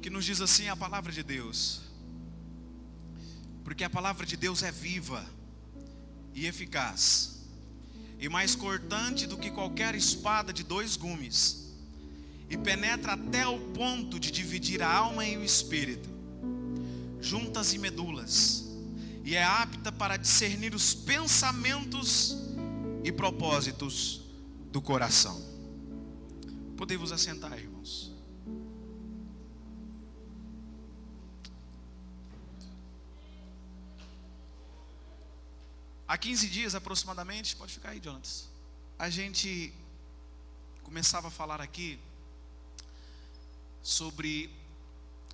que nos diz assim a palavra de Deus: porque a palavra de Deus é viva e eficaz, e mais cortante do que qualquer espada de 2 gumes, e penetra até o ponto de dividir a alma e o espírito, juntas e medulas, e é apta para discernir os pensamentos e propósitos do coração. Podem-vos assentar, irmãos. Há 15 dias aproximadamente, pode ficar aí, Jonas, a gente começava a falar aqui sobre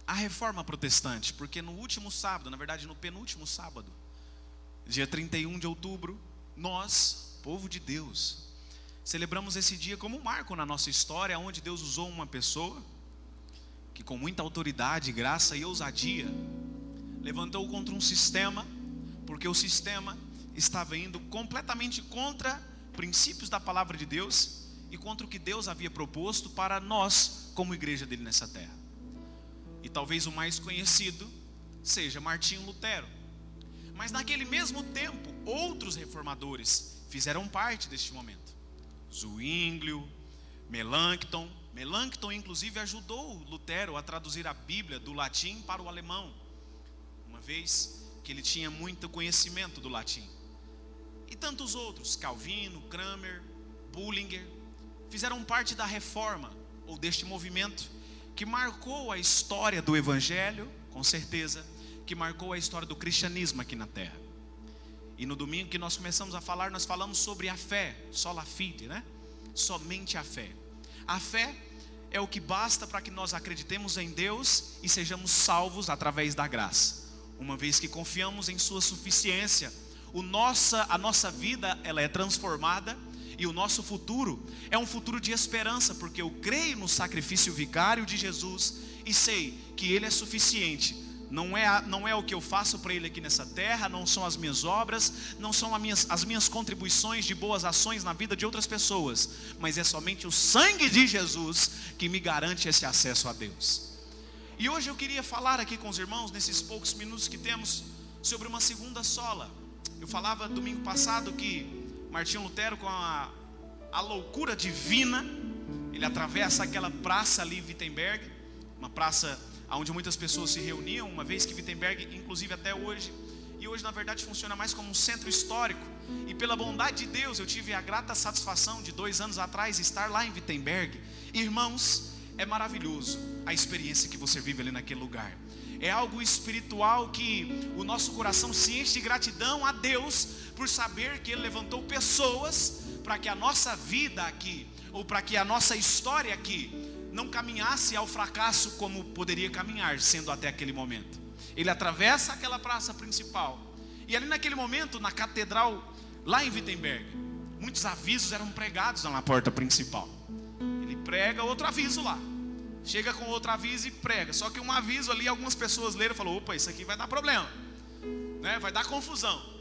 a reforma protestante, porque no último sábado, na verdade no penúltimo sábado, dia 31 de outubro, nós, povo de Deus, celebramos esse dia como um marco na nossa história, onde Deus usou uma pessoa que com muita autoridade, graça e ousadia levantou contra um sistema, porque o sistema estava indo completamente contra princípios da palavra de Deus e contra o que Deus havia proposto para nós como igreja dele nessa terra. E talvez o mais conhecido seja Martinho Lutero. Mas naquele mesmo tempo, outros reformadores fizeram parte deste momento. Zwinglio, Melanchthon. Melanchthon inclusive ajudou Lutero a traduzir a Bíblia do latim para o alemão, uma vez que ele tinha muito conhecimento do latim. E tantos outros, Calvino, Cranmer, Bullinger, fizeram parte da reforma, ou deste movimento, que marcou a história do Evangelho, com certeza, que marcou a história do cristianismo aqui na terra. E no domingo que nós começamos a falar, nós falamos sobre a fé, sola fide, né? Somente a fé. A fé é o que basta para que nós acreditemos em Deus e sejamos salvos através da graça, uma vez que confiamos em sua suficiência. A nossa vida, ela é transformada, e o nosso futuro é um futuro de esperança, porque eu creio no sacrifício vicário de Jesus e sei que Ele é suficiente. Não é o que eu faço para Ele aqui nessa terra, não são as minhas obras, não são as minhas contribuições de boas ações na vida de outras pessoas, mas é somente o sangue de Jesus que me garante esse acesso a Deus. E hoje eu queria falar aqui com os irmãos, nesses poucos minutos que temos, sobre uma segunda sola. Eu falava domingo passado que Martinho Lutero, com a loucura divina, ele atravessa aquela praça ali em Wittenberg, uma praça onde muitas pessoas se reuniam, uma vez que Wittenberg, inclusive até hoje, e hoje na verdade funciona mais como um centro histórico. E pela bondade de Deus, eu tive a grata satisfação de 2 anos atrás estar lá em Wittenberg. Irmãos, é maravilhoso a experiência que você vive ali naquele lugar. É algo espiritual que o nosso coração se enche de gratidão a Deus por saber que Ele levantou pessoas para que a nossa vida aqui, ou para que a nossa história aqui, não caminhasse ao fracasso como poderia caminhar, sendo até aquele momento. Ele atravessa aquela praça principal, e ali naquele momento, na catedral, lá em Wittenberg, muitos avisos eram pregados na porta principal. Ele prega outro aviso lá, chega com outro aviso e prega. Só que um aviso ali, algumas pessoas leram e falaram: opa, isso aqui vai dar problema, né? Vai dar confusão.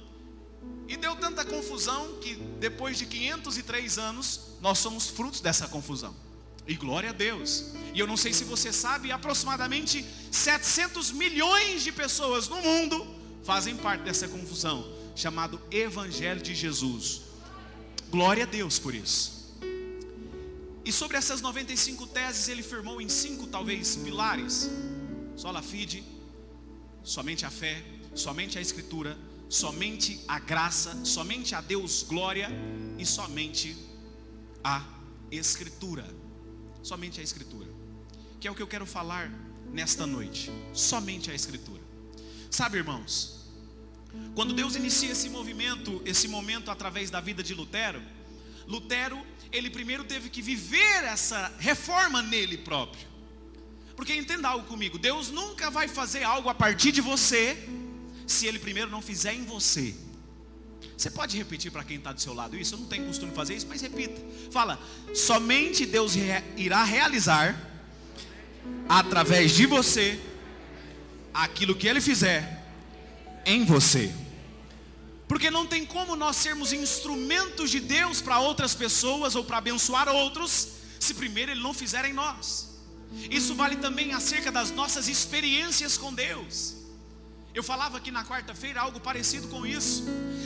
E deu tanta confusão que depois de 503 anos nós somos frutos dessa confusão. E glória a Deus. E eu não sei se você sabe, aproximadamente 700 milhões de pessoas no mundo fazem parte dessa confusão, chamado Evangelho de Jesus. Glória a Deus por isso. E sobre essas 95 teses ele firmou em 5 talvez pilares: sola fide, somente a fé, somente a Escritura, somente a graça, somente a Deus glória e somente a Escritura. Somente a Escritura, que é o que eu quero falar nesta noite. Somente a Escritura. Sabe, irmãos, quando Deus inicia esse momento através da vida de Lutero, ele primeiro teve que viver essa reforma nele próprio. Porque entenda algo comigo: Deus nunca vai fazer algo a partir de você se Ele primeiro não fizer em você. Você pode repetir para quem está do seu lado isso? Eu não tenho costume de fazer isso, mas repita. Fala: somente Deus irá realizar através de você aquilo que Ele fizer em você. Porque não tem como nós sermos instrumentos de Deus para outras pessoas ou para abençoar outros se primeiro Ele não fizer em nós. Isso vale também acerca das nossas experiências com Deus. Eu falava aqui na quarta-feira algo parecido com isso.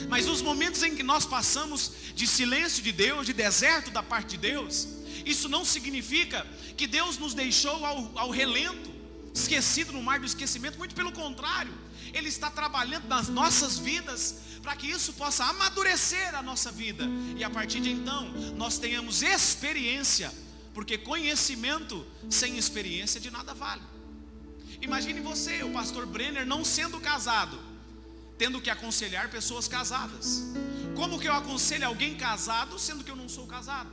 Mas os momentos em que nós passamos de silêncio de Deus, de deserto da parte de Deus, isso não significa que Deus nos deixou ao relento, esquecido no mar do esquecimento. Muito pelo contrário, Ele está trabalhando nas nossas vidas para que isso possa amadurecer a nossa vida. E a partir de então, nós tenhamos experiência, porque conhecimento sem experiência de nada vale. Imagine você, o pastor Brenner, não sendo casado, tendo que aconselhar pessoas casadas. Como que eu aconselho alguém casado, sendo que eu não sou casado?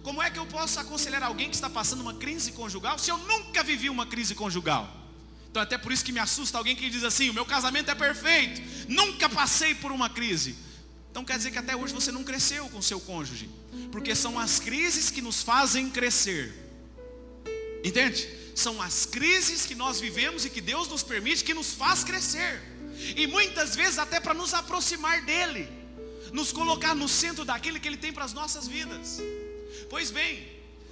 Como é que eu posso aconselhar alguém que está passando uma crise conjugal, se eu nunca vivi uma crise conjugal? Então até por isso que me assusta alguém que diz assim: o meu casamento é perfeito, nunca passei por uma crise. Então quer dizer que até hoje você não cresceu com seu cônjuge, porque são as crises que nos fazem crescer. Entende? São as crises que nós vivemos e que Deus nos permite, que nos faz crescer. E muitas vezes até para nos aproximar dEle, nos colocar no centro daquilo que Ele tem para as nossas vidas. Pois bem,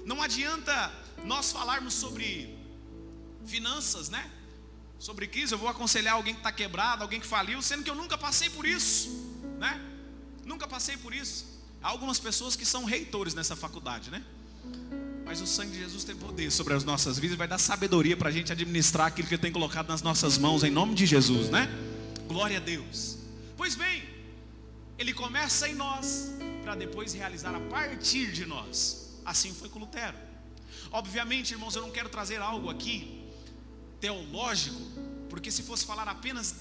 não adianta nós falarmos sobre finanças, né? Sobre crise. Eu vou aconselhar alguém que está quebrado, alguém que faliu, sendo que eu nunca passei por isso, né? Nunca passei por isso. Há algumas pessoas que são reitores nessa faculdade, né? Mas o sangue de Jesus tem poder sobre as nossas vidas, vai dar sabedoria para a gente administrar aquilo que Ele tem colocado nas nossas mãos, em nome de Jesus, né? Glória a Deus. Pois bem, Ele começa em nós, para depois realizar a partir de nós. Assim foi com Lutero. Obviamente, irmãos, eu não quero trazer algo aqui teológico, porque se fosse falar apenas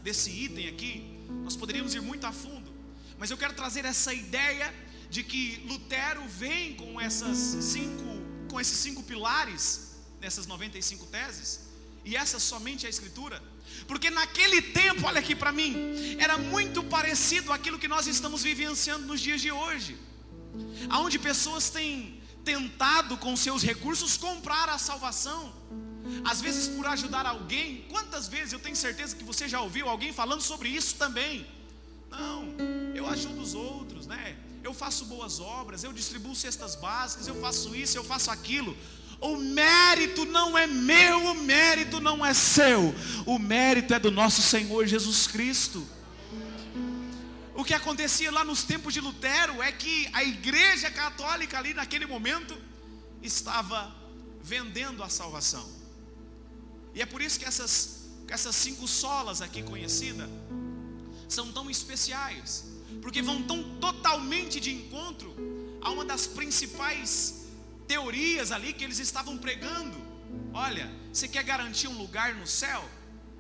desse item aqui, nós poderíamos ir muito a fundo. Mas eu quero trazer essa ideia de que Lutero vem com esses 5 pilares, nessas 95 teses, e essa somente é a Escritura, porque naquele tempo, olha aqui para mim, era muito parecido àquilo que nós estamos vivenciando nos dias de hoje, aonde pessoas têm tentado com seus recursos comprar a salvação, às vezes por ajudar alguém. Quantas vezes eu tenho certeza que você já ouviu alguém falando sobre isso também? Não, eu ajudo os outros, né? Eu faço boas obras, eu distribuo cestas básicas, eu faço isso, eu faço aquilo. O mérito não é meu, o mérito não é seu, o mérito é do nosso Senhor Jesus Cristo. O que acontecia lá nos tempos de Lutero é que a igreja católica ali naquele momento estava vendendo a salvação. E é por isso que essas 5 solas aqui conhecidas são tão especiais, porque vão tão totalmente de encontro a uma das principais teorias ali que eles estavam pregando. Olha, você quer garantir um lugar no céu?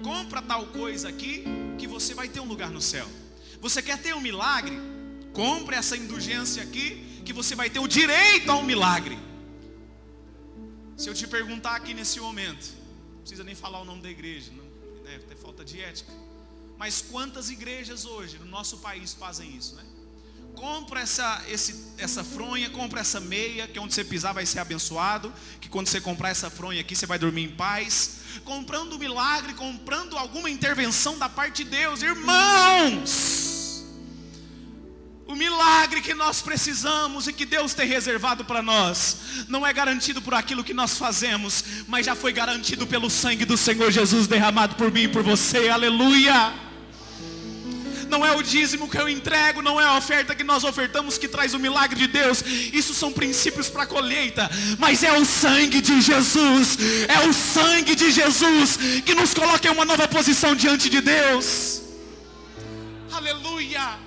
Compra tal coisa aqui que você vai ter um lugar no céu. Você quer ter um milagre? Compre essa indulgência aqui que você vai ter o direito a um milagre. Se eu te perguntar aqui nesse momento, não precisa nem falar o nome da igreja, não deve ter falta de ética, mas quantas igrejas hoje no nosso país fazem isso, né? Compra essa fronha, compra essa meia, que onde você pisar vai ser abençoado, que quando você comprar essa fronha aqui, você vai dormir em paz. Comprando um milagre, comprando alguma intervenção da parte de Deus. Irmãos, o milagre que nós precisamos e que Deus tem reservado para nós, não é garantido por aquilo que nós fazemos, mas já foi garantido pelo sangue do Senhor Jesus derramado por mim e por você. Aleluia! Não é o dízimo que eu entrego, não é a oferta que nós ofertamos que traz o milagre de Deus. Isso são princípios para a colheita, mas é o sangue de Jesus. É o sangue de Jesus que nos coloca em uma nova posição diante de Deus. Aleluia!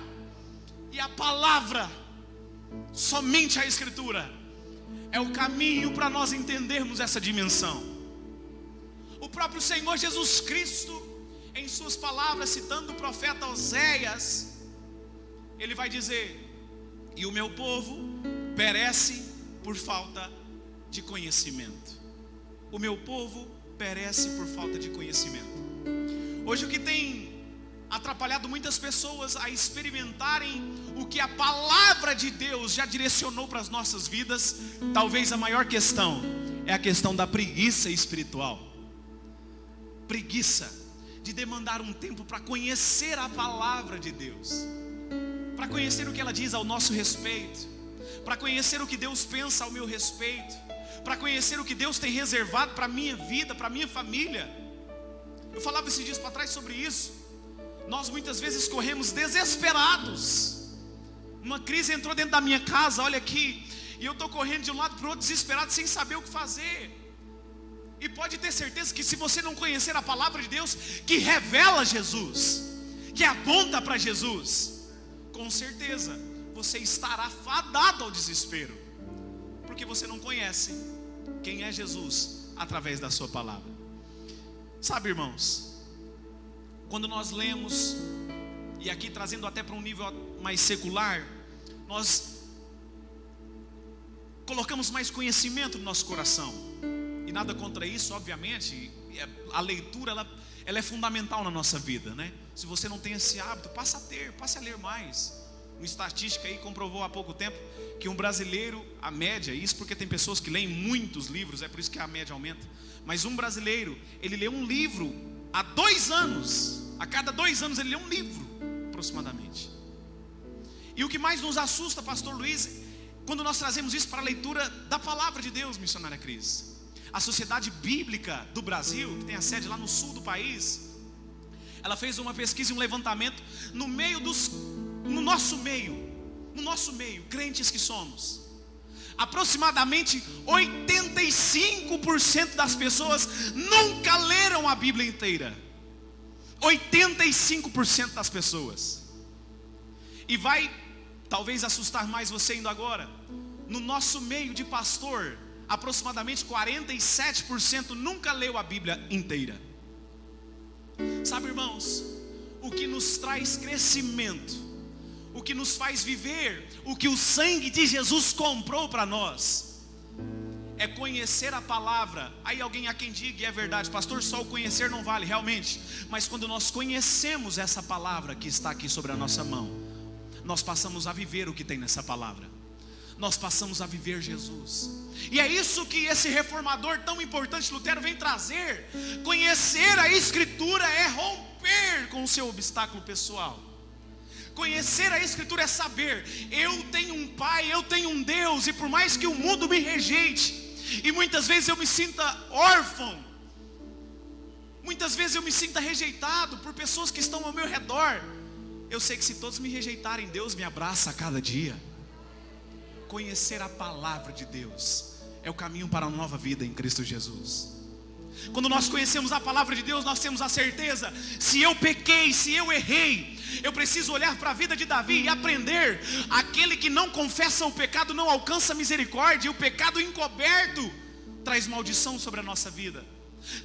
E a palavra, somente a Escritura, é o caminho para nós entendermos essa dimensão. O próprio Senhor Jesus Cristo, em suas palavras, citando o profeta Oséias, ele vai dizer: e o meu povo perece por falta de conhecimento. O meu povo perece por falta de conhecimento. Hoje o que tem atrapalhado muitas pessoas a experimentarem o que a palavra de Deus já direcionou para as nossas vidas, talvez a maior questão é a questão da preguiça espiritual. Preguiça de demandar um tempo para conhecer a palavra de Deus, para conhecer o que ela diz ao nosso respeito, para conhecer o que Deus pensa ao meu respeito, para conhecer o que Deus tem reservado para a minha vida, para a minha família. Eu falava esses dias para trás sobre isso. Nós muitas vezes corremos desesperados. Uma crise entrou dentro da minha casa, olha aqui, e eu estou correndo de um lado para o outro, desesperado, sem saber o que fazer. E pode ter certeza que se você não conhecer a palavra de Deus, que revela Jesus, que aponta para Jesus, com certeza você estará fadado ao desespero, porque você não conhece quem é Jesus através da sua palavra. Sabe, irmãos, quando nós lemos, e aqui trazendo até para um nível mais secular, nós colocamos mais conhecimento no nosso coração, e nada contra isso, obviamente. A leitura ela é fundamental na nossa vida, né? Se você não tem esse hábito, passe a ler mais. Uma estatística aí comprovou há pouco tempo que um brasileiro, a média, isso porque tem pessoas que leem muitos livros, é por isso que a média aumenta, mas um brasileiro, ele lê um livro há 2 anos, a cada 2 anos ele lê um livro, aproximadamente. E o que mais nos assusta, pastor Luiz, quando nós trazemos isso para a leitura da palavra de Deus, missionária Cris, a Sociedade Bíblica do Brasil, que tem a sede lá no sul do país, ela fez uma pesquisa e um levantamento no nosso meio, crentes que somos. Aproximadamente 85% das pessoas nunca leram a Bíblia inteira. 85% das pessoas. E vai talvez assustar mais você indo agora. No nosso meio de pastor, aproximadamente 47% nunca leu a Bíblia inteira. Sabe, irmãos, o que nos traz crescimento, o que nos faz viver o que o sangue de Jesus comprou para nós, é conhecer a palavra. Aí alguém há quem diga, e é verdade, pastor, só o conhecer não vale, realmente. Mas quando nós conhecemos essa palavra que está aqui sobre a nossa mão, nós passamos a viver o que tem nessa palavra. Nós passamos a viver Jesus. E é isso que esse reformador tão importante, Lutero, vem trazer. Conhecer a Escritura é romper com o seu obstáculo pessoal. Conhecer a Escritura é saber, eu tenho um Pai, eu tenho um Deus, e por mais que o mundo me rejeite, e muitas vezes eu me sinta órfão, muitas vezes eu me sinta rejeitado por pessoas que estão ao meu redor, eu sei que se todos me rejeitarem, Deus me abraça a cada dia. Conhecer a palavra de Deus é o caminho para uma nova vida em Cristo Jesus. Quando nós conhecemos a palavra de Deus, nós temos a certeza, se eu pequei, se eu errei, eu preciso olhar para a vida de Davi e aprender, aquele que não confessa o pecado não alcança misericórdia, e o pecado encoberto traz maldição sobre a nossa vida.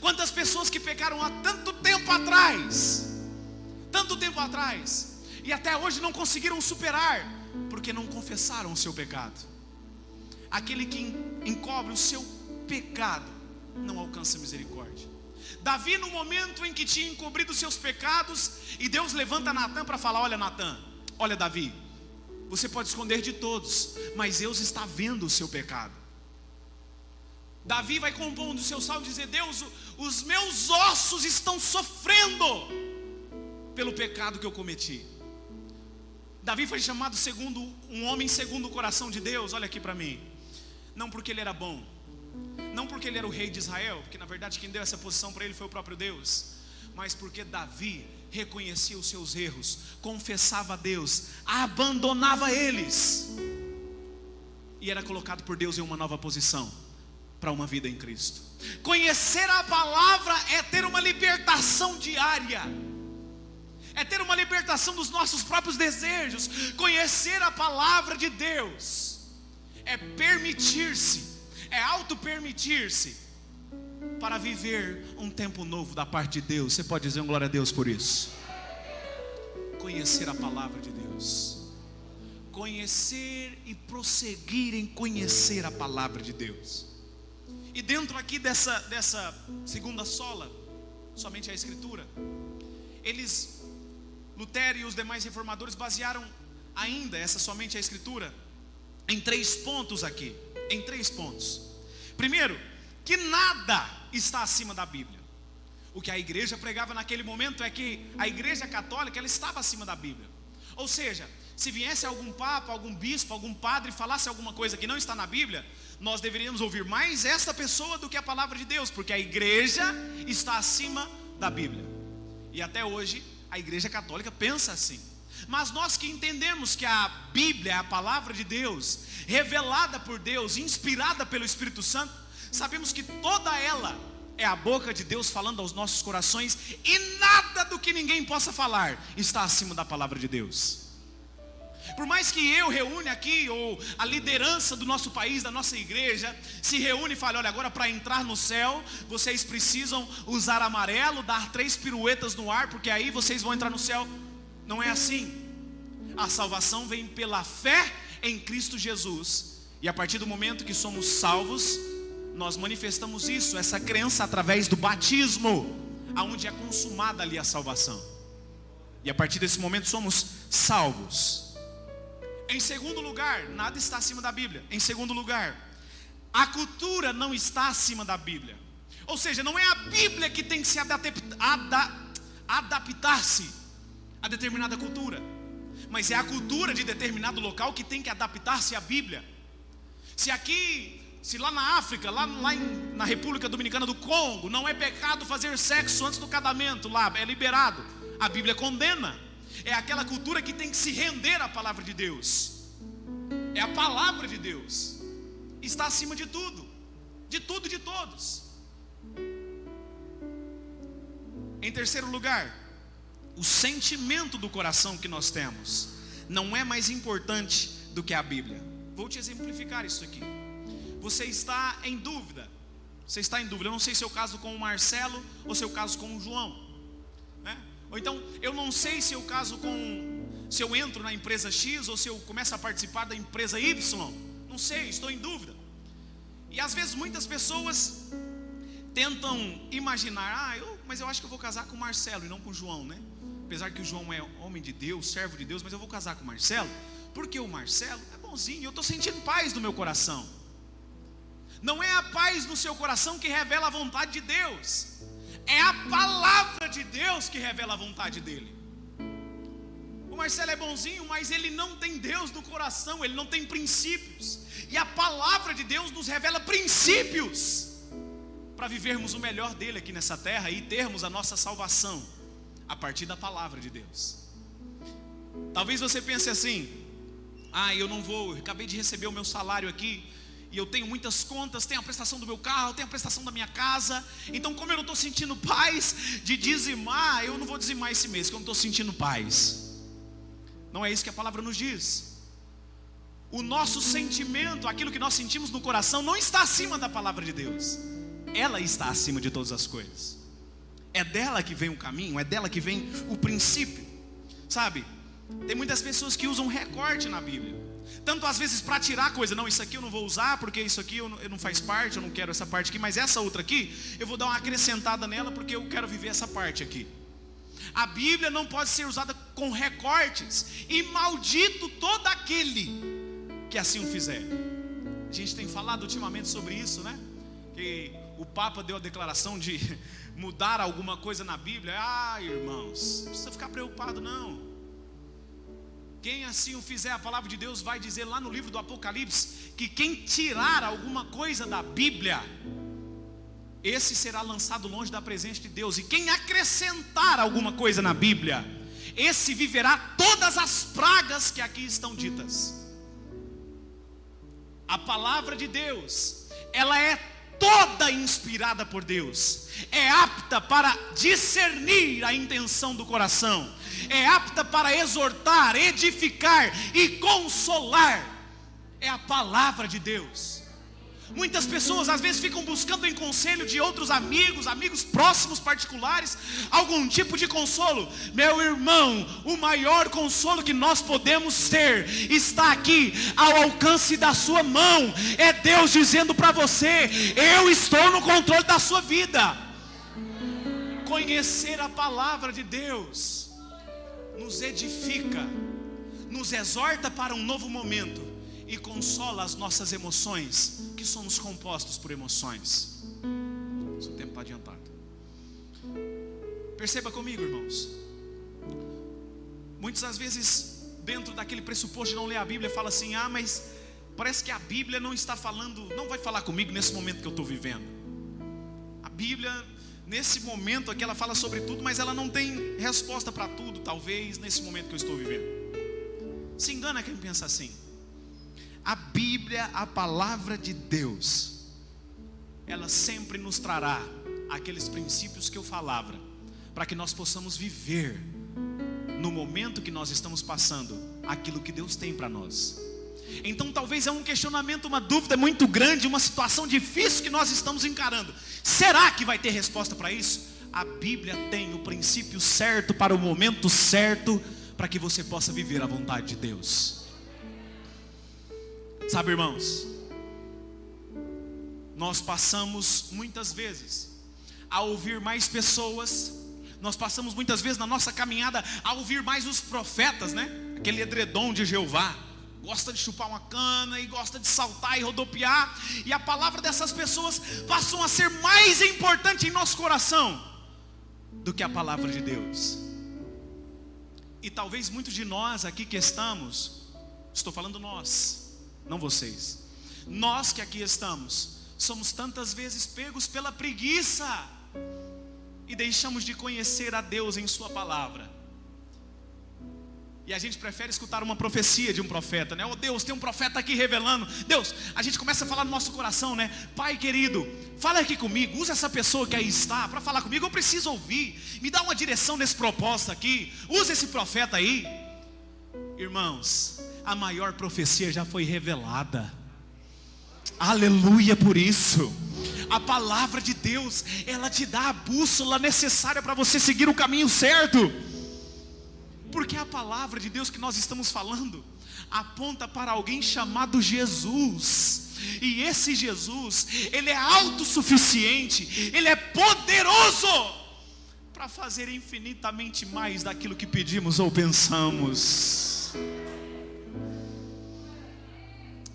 Quantas pessoas que pecaram há tanto tempo atrás, e até hoje não conseguiram superar, porque não confessaram o seu pecado. Aquele que encobre o seu pecado não alcança misericórdia. Davi, no momento em que tinha encobrido os seus pecados, e Deus levanta Natã para falar, olha Natã, olha Davi, você pode esconder de todos, mas Deus está vendo o seu pecado. Davi vai compondo o seu salmo e dizer, Deus, os meus ossos estão sofrendo pelo pecado que eu cometi. Davi foi chamado segundo um homem segundo o coração de Deus. Olha aqui para mim, não porque ele era bom, não porque ele era o rei de Israel, porque na verdade quem deu essa posição para ele foi o próprio Deus, mas porque Davi reconhecia os seus erros, confessava a Deus, abandonava eles, e era colocado por Deus em uma nova posição, para uma vida em Cristo. Conhecer a palavra é ter uma libertação diária, é ter uma libertação dos nossos próprios desejos. Conhecer a palavra de Deus é permitir-se, é auto-permitir-se para viver um tempo novo da parte de Deus. Você pode dizer um glória a Deus por isso? Conhecer a palavra de Deus, conhecer e prosseguir em conhecer a palavra de Deus. E dentro aqui dessa segunda sola, somente a Escritura, Lutero e os demais reformadores basearam ainda somente a Escritura em 3 pontos aqui, em 3 pontos. Primeiro, que nada está acima da Bíblia. O que a igreja pregava naquele momento é que a igreja católica, ela estava acima da Bíblia. Ou seja, se viesse algum papa, algum bispo, algum padre e falasse alguma coisa que não está na Bíblia, nós deveríamos ouvir mais esta pessoa do que a palavra de Deus, porque a igreja está acima da Bíblia. E até hoje a igreja católica pensa assim. Mas nós que entendemos que a Bíblia é a palavra de Deus, revelada por Deus, inspirada pelo Espírito Santo, sabemos que toda ela é a boca de Deus falando aos nossos corações, e nada do que ninguém possa falar está acima da palavra de Deus. Por mais que eu reúne aqui, ou a liderança do nosso país, da nossa igreja, se reúne e fale, olha, agora para entrar no céu, vocês precisam usar amarelo, dar 3 piruetas no ar, porque aí vocês vão entrar no céu. Não é assim. A salvação vem pela fé em Cristo Jesus, e a partir do momento que somos salvos, nós manifestamos isso, essa crença através do batismo, aonde é consumada ali a salvação. E a partir desse momento somos salvos. Em segundo lugar, nada está acima da Bíblia. Em segundo lugar, a cultura não está acima da Bíblia. Ou seja, não é a Bíblia que tem que se adaptar-se a determinada cultura, mas é a cultura de determinado local que tem que adaptar-se à Bíblia. Se lá na África, na República Dominicana do Congo, não é pecado fazer sexo antes do casamento, lá é liberado, a Bíblia condena. É aquela cultura que tem que se render à palavra de Deus. É a palavra de Deus, está acima de tudo e de todos. Em terceiro lugar, o sentimento do coração que nós temos não é mais importante do que a Bíblia. Vou te exemplificar isso aqui. Você está em dúvida. Eu não sei se é o caso com o Marcelo ou se é o caso com o João, né? Ou então, eu não sei se eu se eu entro na empresa X ou se eu começo a participar da empresa Y. Não sei, estou em dúvida. E às vezes muitas pessoas tentam imaginar, mas eu acho que eu vou casar com o Marcelo e não com o João, né? Apesar que o João é homem de Deus, servo de Deus, mas eu vou casar com o Marcelo, porque o Marcelo é bonzinho, eu estou sentindo paz no meu coração. Não é a paz no seu coração que revela a vontade de Deus, é a palavra de Deus que revela a vontade dele. O Marcelo é bonzinho, mas ele não tem Deus no coração, ele não tem princípios. E a palavra de Deus nos revela princípios para vivermos o melhor dele aqui nessa terra e termos a nossa salvação a partir da palavra de Deus. Talvez você pense assim, eu acabei de receber o meu salário aqui, e eu tenho muitas contas, tenho a prestação do meu carro, tenho a prestação da minha casa, então como eu não estou sentindo paz de dizimar, eu não vou dizimar esse mês, que eu não estou sentindo paz. Não é isso que a palavra nos diz. O nosso sentimento, aquilo que nós sentimos no coração, não está acima da palavra de Deus. Ela está acima de todas as coisas. É dela que vem o caminho, é dela que vem o princípio. Sabe, tem muitas pessoas que usam recorte na Bíblia, tanto às vezes para tirar coisa, não, isso aqui eu não vou usar, porque isso aqui eu não faz parte, eu não quero essa parte aqui, mas essa outra aqui, eu vou dar uma acrescentada nela, porque eu quero viver essa parte aqui. A Bíblia não pode ser usada com recortes, e maldito todo aquele que assim o fizer. A gente tem falado ultimamente sobre isso, né? Que o Papa deu a declaração de mudar alguma coisa na Bíblia. Irmãos, não precisa ficar preocupado não. Quem assim o fizer, a palavra de Deus vai dizer lá no livro do Apocalipse, que quem tirar alguma coisa da Bíblia, esse será lançado longe da presença de Deus. E quem acrescentar alguma coisa na Bíblia, esse viverá todas as pragas que aqui estão ditas. A palavra de Deus, ela é toda inspirada por Deus, é apta para discernir a intenção do coração, é apta para exortar, edificar e consolar. É a palavra de Deus. Muitas pessoas às vezes ficam buscando em conselho de outros amigos próximos, particulares, algum tipo de consolo. Meu irmão, o maior consolo que nós podemos ter está aqui ao alcance da sua mão. É Deus dizendo para você: eu estou no controle da sua vida. Conhecer a palavra de Deus nos edifica, nos exorta para um novo momento e consola as nossas emoções, que somos compostos por emoções. O tempo está adiantado. Perceba comigo, irmãos. Muitas das vezes, dentro daquele pressuposto de não ler a Bíblia, fala assim: mas Parece que a Bíblia não está falando, não vai falar comigo nesse momento que eu estou vivendo. A Bíblia, nesse momento aqui, ela fala sobre tudo, mas ela não tem resposta para tudo, talvez, nesse momento que eu estou vivendo. Se engana quem pensa assim. A Bíblia, a palavra de Deus, ela sempre nos trará aqueles princípios que eu falava, para que nós possamos viver, no momento que nós estamos passando, aquilo que Deus tem para nós. Então talvez é um questionamento, uma dúvida muito grande, uma situação difícil que nós estamos encarando. Será que vai ter resposta para isso? A Bíblia tem o princípio certo para o momento certo, para que você possa viver a vontade de Deus. Sabe, irmãos, nós passamos muitas vezes a ouvir mais pessoas, nós passamos muitas vezes na nossa caminhada a ouvir mais os profetas, né? Aquele edredom de Jeová, gosta de chupar uma cana e gosta de saltar e rodopiar, e a palavra dessas pessoas passam a ser mais importante em nosso coração do que a palavra de Deus. E talvez muitos de nós aqui que estamos, estou falando nós, não vocês, nós que aqui estamos, somos tantas vezes pegos pela preguiça e deixamos de conhecer a Deus em sua palavra. E a gente prefere escutar uma profecia de um profeta, né? Oh Deus, tem um profeta aqui revelando. Deus, a gente começa a falar no nosso coração, né? Pai querido, fala aqui comigo, usa essa pessoa que aí está para falar comigo, eu preciso ouvir. Me dá uma direção nesse propósito aqui, usa esse profeta aí. Irmãos, a maior profecia já foi revelada. Aleluia por isso. A palavra de Deus, ela te dá a bússola necessária para você seguir o caminho certo. Porque a palavra de Deus que nós estamos falando aponta para alguém chamado Jesus. E esse Jesus, ele é autossuficiente, ele é poderoso para fazer infinitamente mais daquilo que pedimos ou pensamos.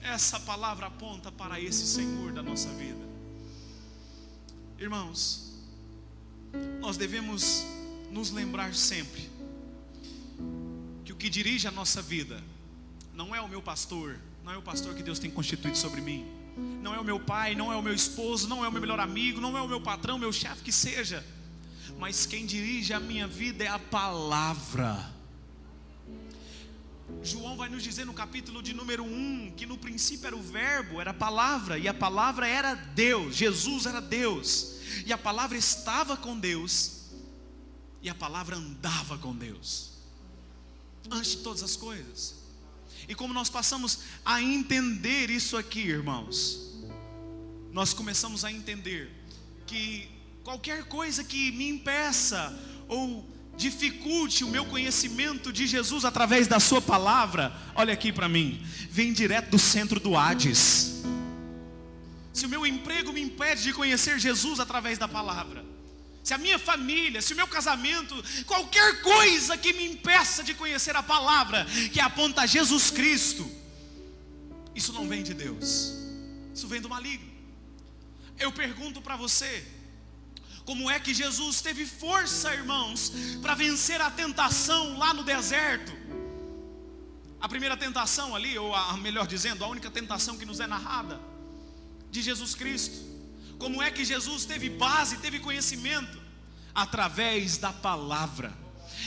Essa palavra aponta para esse Senhor da nossa vida. Irmãos, nós devemos nos lembrar sempre que o que dirige a nossa vida não é o meu pastor, não é o pastor que Deus tem constituído sobre mim, não é o meu pai, não é o meu esposo, não é o meu melhor amigo, não é o meu patrão, meu chefe que seja, mas quem dirige a minha vida é a palavra. João vai nos dizer no capítulo de número 1 que no princípio era o verbo, era a palavra, e a palavra era Deus, Jesus era Deus, e a palavra estava com Deus, e a palavra andava com Deus antes de todas as coisas. E como nós passamos a entender isso aqui, irmãos, nós começamos a entender que qualquer coisa que me impeça ou dificulte o meu conhecimento de Jesus através da sua palavra, olha aqui para mim, vem direto do centro do Hades. Se o meu emprego me impede de conhecer Jesus através da palavra, se a minha família, se o meu casamento, qualquer coisa que me impeça de conhecer a palavra que aponta a Jesus Cristo, isso não vem de Deus, isso vem do maligno. Eu pergunto para você, como é que Jesus teve força, irmãos, para vencer a tentação lá no deserto? A primeira tentação ali, ou melhor dizendo, a única tentação que nos é narrada, de Jesus Cristo. Como é que Jesus teve base, teve conhecimento? Através da palavra.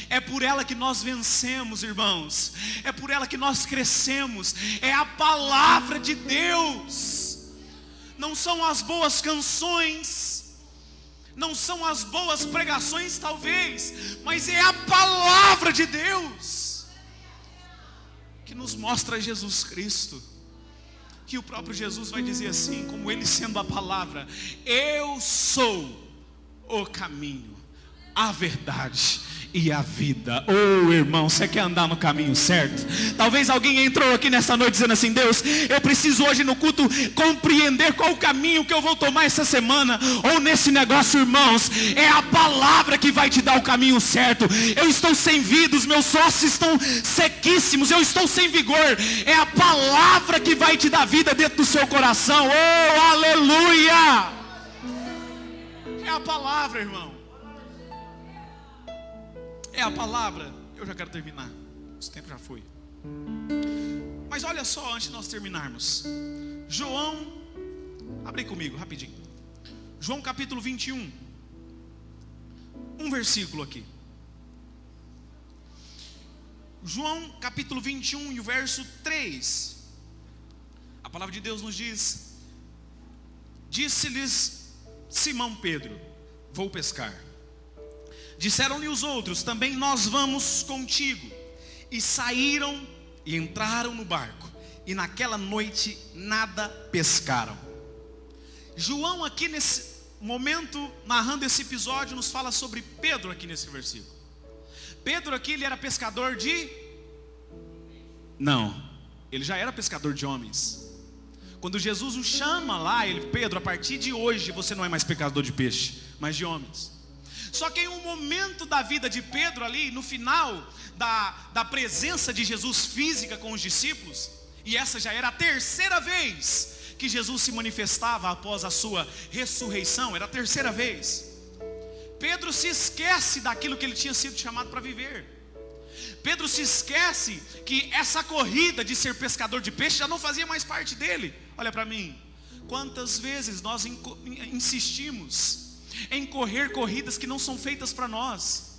É por ela que nós vencemos, irmãos. É por ela que nós crescemos. É a palavra de Deus. Não são as boas canções, não são as boas pregações talvez, mas é a palavra de Deus que nos mostra Jesus Cristo. Que o próprio Jesus vai dizer assim, como ele sendo a palavra: eu sou o caminho, a verdade e a vida. Oh irmão, você quer andar no caminho certo? Talvez alguém entrou aqui nessa noite dizendo assim: Deus, eu preciso hoje no culto compreender qual o caminho que eu vou tomar essa semana ou nesse negócio. Irmãos, é a palavra que vai te dar o caminho certo. Eu estou sem vida, os meus ossos estão sequíssimos, eu estou sem vigor. É a palavra que vai te dar vida dentro do seu coração. Oh aleluia! É a palavra, irmão. É a palavra. Eu já quero terminar, esse tempo já foi. Mas olha só, antes de nós terminarmos, João, abre aí comigo, rapidinho. João capítulo 21, um versículo aqui. João capítulo 21 e o verso 3. A palavra de Deus nos diz: disse-lhes Simão Pedro: vou pescar. Disseram-lhe os outros: também nós vamos contigo. E saíram e entraram no barco, e naquela noite nada pescaram. João aqui nesse momento, narrando esse episódio, nos fala sobre Pedro aqui nesse versículo. Pedro aqui, ele era pescador de... Não, ele já era pescador de homens. Quando Jesus o chama lá, ele: Pedro, a partir de hoje você não é mais pescador de peixe, mas de homens. Só que em um momento da vida de Pedro ali, no final da presença de Jesus física com os discípulos, e essa já era a terceira vez que Jesus se manifestava após a sua ressurreição, era a terceira vez. Pedro se esquece daquilo que ele tinha sido chamado para viver. Pedro se esquece que essa corrida de ser pescador de peixe já não fazia mais parte dele. Olha para mim, quantas vezes nós insistimos em correr corridas que não são feitas para nós?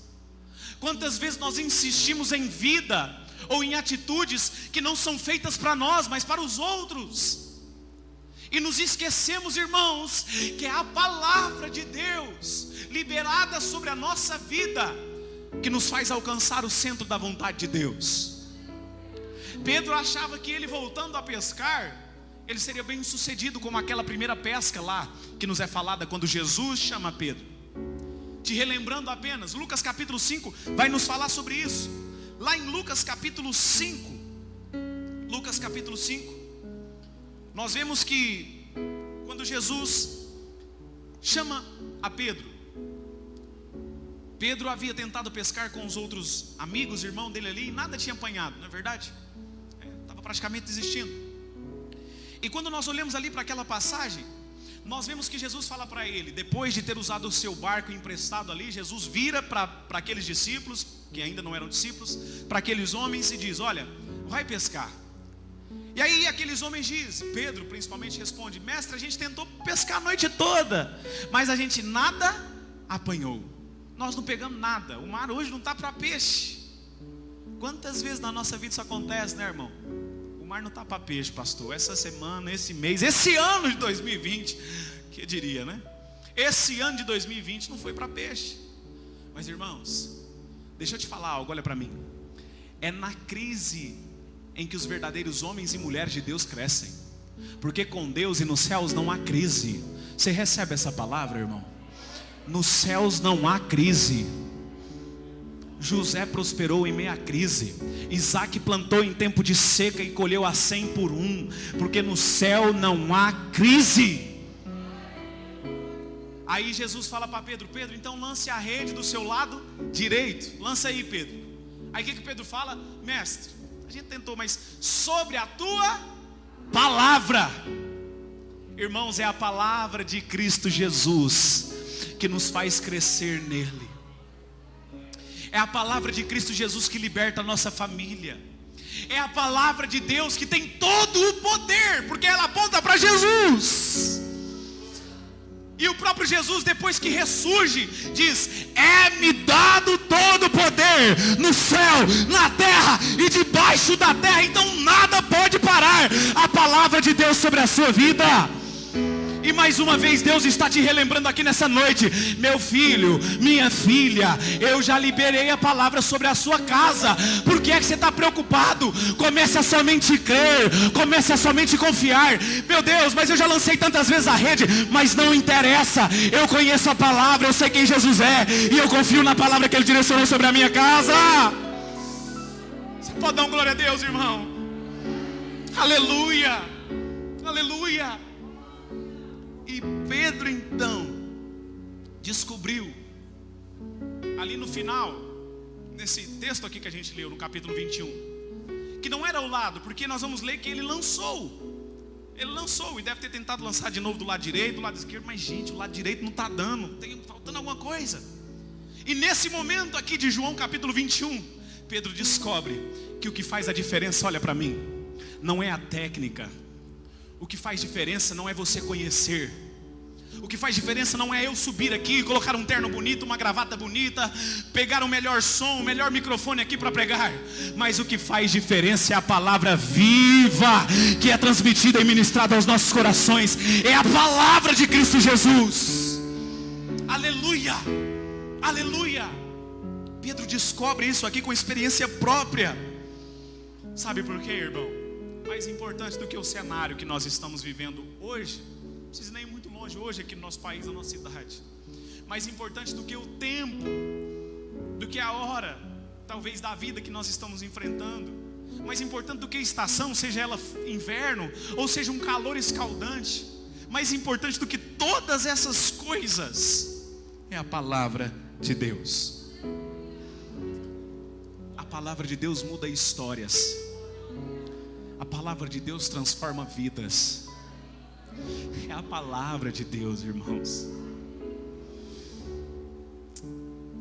Quantas vezes nós insistimos em vida ou em atitudes que não são feitas para nós, mas para os outros? E nos esquecemos, irmãos, que é a palavra de Deus liberada sobre a nossa vida que nos faz alcançar o centro da vontade de Deus. Pedro achava que ele, voltando a pescar, ele seria bem sucedido, como aquela primeira pesca lá que nos é falada quando Jesus chama Pedro. Te relembrando apenas, Lucas capítulo 5 vai nos falar sobre isso. Lá em Lucas capítulo 5, nós vemos que quando Jesus chama a Pedro, Pedro havia tentado pescar com os outros amigos, irmão dele ali, e nada tinha apanhado, não é verdade? Estava praticamente desistindo. E quando nós olhamos ali para aquela passagem, nós vemos que Jesus fala para ele, depois de ter usado o seu barco emprestado ali, Jesus vira para aqueles discípulos, que ainda não eram discípulos, para aqueles homens e diz: olha, vai pescar. E aí aqueles homens dizem, Pedro principalmente responde: mestre, a gente tentou pescar a noite toda, mas a gente nada apanhou. Nós não pegamos nada, o mar hoje não está para peixe. Quantas vezes na nossa vida isso acontece, né, irmão? O mar não está para peixe, pastor. Essa semana, esse mês, esse ano de 2020, que diria, né? Esse ano de 2020 não foi para peixe. Mas, irmãos, deixa eu te falar algo, olha para mim. É na crise em que os verdadeiros homens e mulheres de Deus crescem. Porque com Deus e nos céus não há crise. Você recebe essa palavra, irmão? Nos céus não há crise. José prosperou em meia crise. Isaac plantou em tempo de seca e colheu a 100 por 1. Porque no céu não há crise. Aí Jesus fala para Pedro: Pedro, então lance a rede do seu lado direito. Lança aí, Pedro. Aí o que Pedro fala? Mestre, a gente tentou, mas sobre a tua palavra. Irmãos, é a palavra de Cristo Jesus que nos faz crescer nele. É a palavra de Cristo Jesus que liberta a nossa família. É a palavra de Deus que tem todo o poder, porque ela aponta para Jesus. E o próprio Jesus, depois que ressurge, diz: é-me dado todo o poder no céu, na terra e debaixo da terra. Então nada pode parar a palavra de Deus sobre a sua vida. E mais uma vez Deus está te relembrando aqui nessa noite: meu filho, minha filha, eu já liberei a palavra sobre a sua casa. Por que é que você está preocupado? Comece a somente crer, comece a somente confiar. Meu Deus, mas eu já lancei tantas vezes a rede. Mas não interessa, eu conheço a palavra, eu sei quem Jesus é, e eu confio na palavra que Ele direcionou sobre a minha casa. Você pode dar um glória a Deus, irmão? Aleluia, aleluia. E Pedro então descobriu, ali no final, nesse texto aqui que a gente leu, no capítulo 21, que não era o lado, porque nós vamos ler que ele lançou. Ele lançou e deve ter tentado lançar de novo do lado direito, do lado esquerdo. Mas gente, o lado direito não está dando, tem faltando alguma coisa. E nesse momento aqui de João capítulo 21, Pedro descobre que o que faz a diferença, olha para mim, não é a técnica. O que faz diferença não é você conhecer. O que faz diferença não é eu subir aqui, colocar um terno bonito, uma gravata bonita, pegar o melhor som, o melhor microfone aqui para pregar. Mas o que faz diferença é a palavra viva, que é transmitida e ministrada aos nossos corações. É a palavra de Cristo Jesus. Aleluia, aleluia. Pedro descobre isso aqui com experiência própria. Sabe por quê, irmão? Mais importante do que o cenário que nós estamos vivendo hoje, não precisa nem ir muito longe hoje aqui no nosso país, na nossa cidade. Mais importante do que o tempo, do que a hora, talvez, da vida que nós estamos enfrentando. Mais importante do que a estação, seja ela inverno ou seja um calor escaldante. Mais importante do que todas essas coisas é a palavra de Deus. A palavra de Deus muda histórias. A palavra de Deus transforma vidas. É a palavra de Deus, irmãos.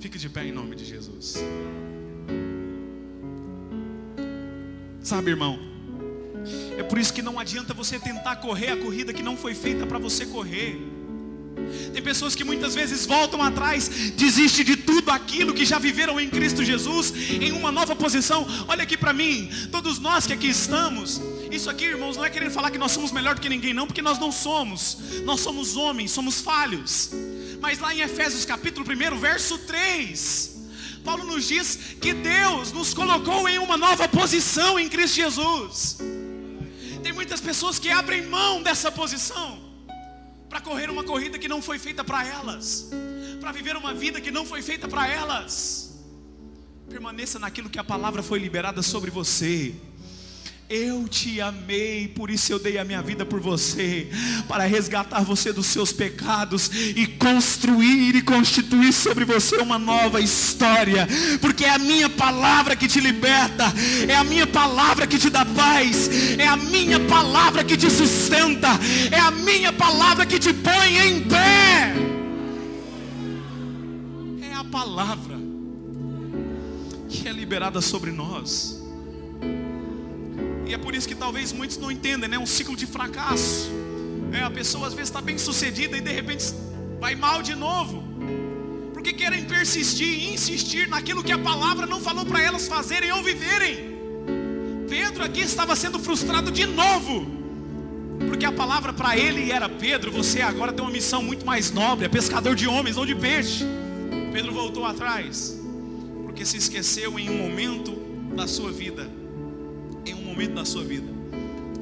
Fique de pé em nome de Jesus. Sabe, irmão, é por isso que não adianta você tentar correr a corrida que não foi feita para você correr. Tem pessoas que muitas vezes voltam atrás, desistem de tudo aquilo que já viveram em Cristo Jesus, em uma nova posição. Olha aqui para mim, todos nós que aqui estamos, isso aqui, irmãos, não é querendo falar que nós somos melhor do que ninguém, não, porque nós não somos. Nós somos homens, somos falhos. Mas lá em Efésios capítulo 1, verso 3, Paulo nos diz que Deus nos colocou em uma nova posição em Cristo Jesus. Tem muitas pessoas que abrem mão dessa posição para correr uma corrida que não foi feita para elas, para viver uma vida que não foi feita para elas. Permaneça naquilo que a palavra foi liberada sobre você. Eu te amei, por isso eu dei a minha vida por você, para resgatar você dos seus pecados e construir e constituir sobre você uma nova história, porque é a minha palavra que te liberta, é a minha palavra que te dá paz, é a minha palavra que te sustenta, é a minha palavra que te põe em pé. É a palavra que é liberada sobre nós. E é por isso que talvez muitos não entendem, né? Um ciclo de fracasso. A pessoa às vezes está bem sucedida e de repente vai mal de novo, porque querem persistir e insistir naquilo que a palavra não falou para elas fazerem ou viverem. Pedro aqui estava sendo frustrado de novo, porque a palavra para ele era: Pedro, você agora tem uma missão muito mais nobre, é pescador de homens, não de peixe. Pedro voltou atrás, porque se esqueceu em um momento da sua vida,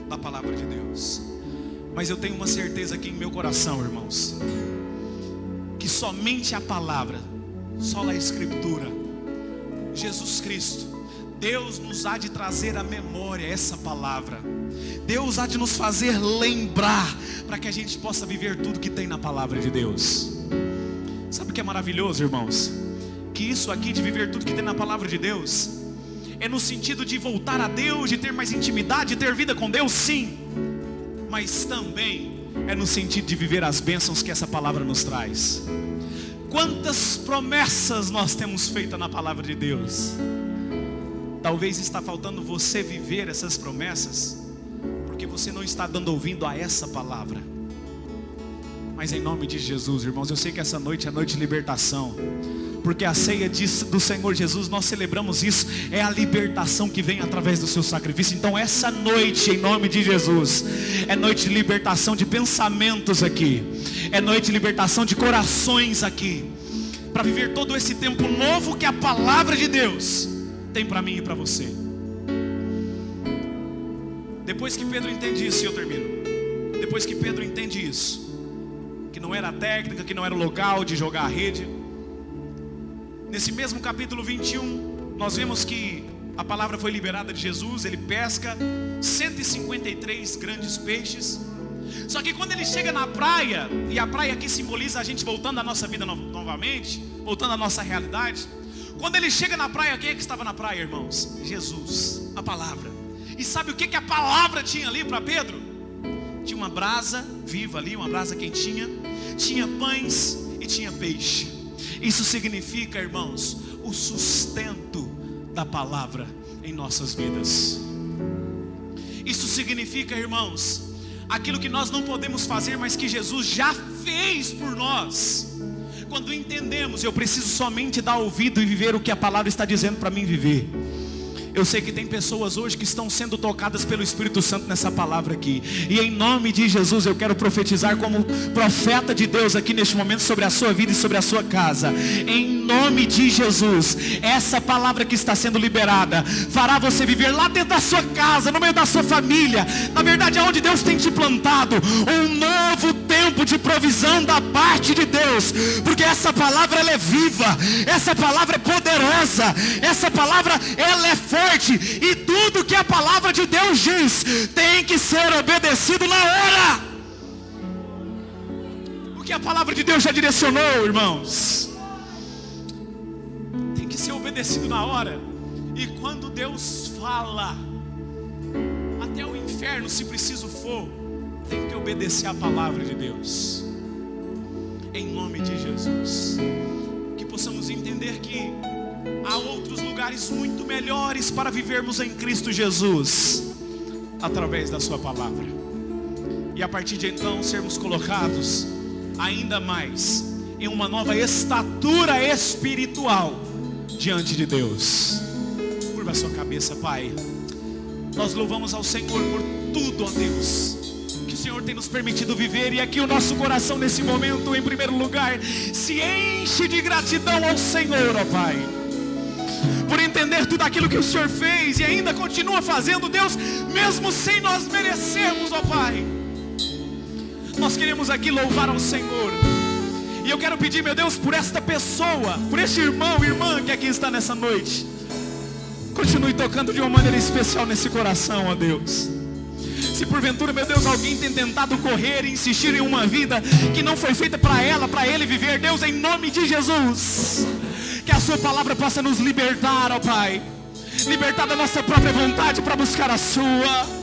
da palavra de Deus. Mas eu tenho uma certeza aqui em meu coração, irmãos, que somente a palavra, só a Escritura, Jesus Cristo, Deus nos há de trazer à memória essa palavra. Deus há de nos fazer lembrar, para que a gente possa viver tudo que tem na palavra de Deus. Sabe o que é maravilhoso, irmãos? Que isso aqui de viver tudo que tem na palavra de Deus é no sentido de voltar a Deus, de ter mais intimidade, de ter vida com Deus, sim. Mas também é no sentido de viver as bênçãos que essa palavra nos traz. Quantas promessas nós temos feito na palavra de Deus. Talvez está faltando você viver essas promessas, porque você não está dando ouvido a essa palavra. Mas em nome de Jesus, irmãos, eu sei que essa noite é noite de libertação, porque a ceia do Senhor Jesus, nós celebramos isso, é a libertação que vem através do seu sacrifício. Então essa noite, em nome de Jesus, é noite de libertação de pensamentos aqui, é noite de libertação de corações aqui, para viver todo esse tempo novo que a palavra de Deus tem para mim e para você. Depois que Pedro entende isso, e eu termino, depois que Pedro entende isso, que não era a técnica, que não era o local de jogar a rede, nesse mesmo capítulo 21, nós vemos que a palavra foi liberada de Jesus. Ele pesca 153 grandes peixes. Só que quando ele chega na praia, e a praia aqui simboliza a gente voltando à nossa vida novamente, voltando à nossa realidade. Quando ele chega na praia, quem é que estava na praia, irmãos? Jesus, a palavra. E sabe o que a palavra tinha ali para Pedro? Tinha uma brasa viva ali, uma brasa quentinha, tinha pães e tinha peixe. Isso significa, irmãos, o sustento da palavra em nossas vidas. Isso significa, irmãos, aquilo que nós não podemos fazer, mas que Jesus já fez por nós. Quando entendemos, eu preciso somente dar ouvido e viver o que a palavra está dizendo para mim viver. Eu sei que tem pessoas hoje que estão sendo tocadas pelo Espírito Santo nessa palavra aqui. E em nome de Jesus eu quero profetizar como profeta de Deus aqui neste momento sobre a sua vida e sobre a sua casa. Em nome de Jesus, essa palavra que está sendo liberada fará você viver lá dentro da sua casa, no meio da sua família. Na verdade, aonde Deus tem te plantado, um novo tempo de provisão da parte de Deus. Porque essa palavra ela é viva, essa palavra é poderosa, essa palavra ela é forte. E tudo que a palavra de Deus diz tem que ser obedecido na hora. Porque a palavra de Deus já direcionou, irmãos. Tem que ser obedecido na hora. E quando Deus fala, até o inferno, se preciso for, tem que obedecer a palavra de Deus. Em nome de Jesus. Que possamos entender que há outros lugares muito melhores para vivermos em Cristo Jesus, através da sua palavra. E a partir de então sermos colocados ainda mais em uma nova estatura espiritual diante de Deus. Curva a sua cabeça, Pai. Nós louvamos ao Senhor por tudo, ó Deus, que o Senhor tem nos permitido viver. E aqui o nosso coração nesse momento, em primeiro lugar, se enche de gratidão ao Senhor, ó Pai, por entender tudo aquilo que o Senhor fez e ainda continua fazendo, Deus, mesmo sem nós merecermos, ó Pai. Nós queremos aqui louvar ao Senhor. E eu quero pedir, meu Deus, por esta pessoa, por este irmão, irmã que aqui está nessa noite. Continue tocando de uma maneira especial nesse coração, ó Deus. Se porventura, meu Deus, alguém tem tentado correr e insistir em uma vida que não foi feita para ela, para ele viver, Deus, em nome de Jesus, que a sua palavra possa nos libertar, ó Pai. Libertar da nossa própria vontade para buscar a sua.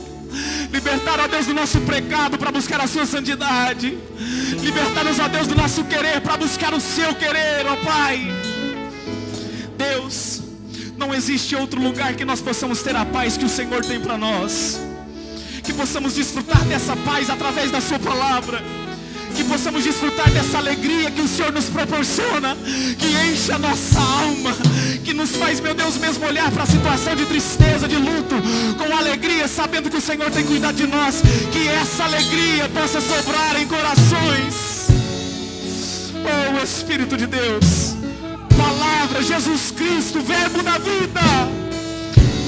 Libertar, ó Deus, do nosso pecado para buscar a sua santidade. Libertar-nos, ó Deus, do nosso querer para buscar o seu querer, ó Pai. Deus, não existe outro lugar que nós possamos ter a paz que o Senhor tem para nós. Que possamos desfrutar dessa paz através da sua palavra. Que possamos desfrutar dessa alegria que o Senhor nos proporciona, que enche a nossa alma, que nos faz, meu Deus, mesmo olhar para a situação de tristeza, de luto, com alegria, sabendo que o Senhor tem cuidado de nós. Que essa alegria possa sobrar em corações. Oh Espírito de Deus, palavra, Jesus Cristo, verbo da vida,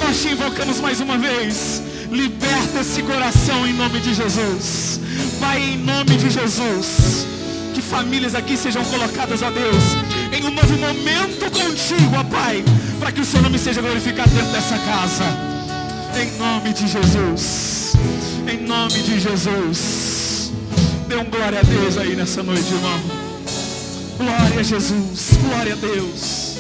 nós te invocamos mais uma vez. Liberta esse coração em nome de Jesus. Pai, em nome de Jesus, que famílias aqui sejam colocadas, ó Deus, em um novo momento contigo, ó Pai, para que o seu nome seja glorificado dentro dessa casa. Em nome de Jesus. Em nome de Jesus. Dê um glória a Deus aí nessa noite, irmão. Glória a Jesus. Glória a Deus.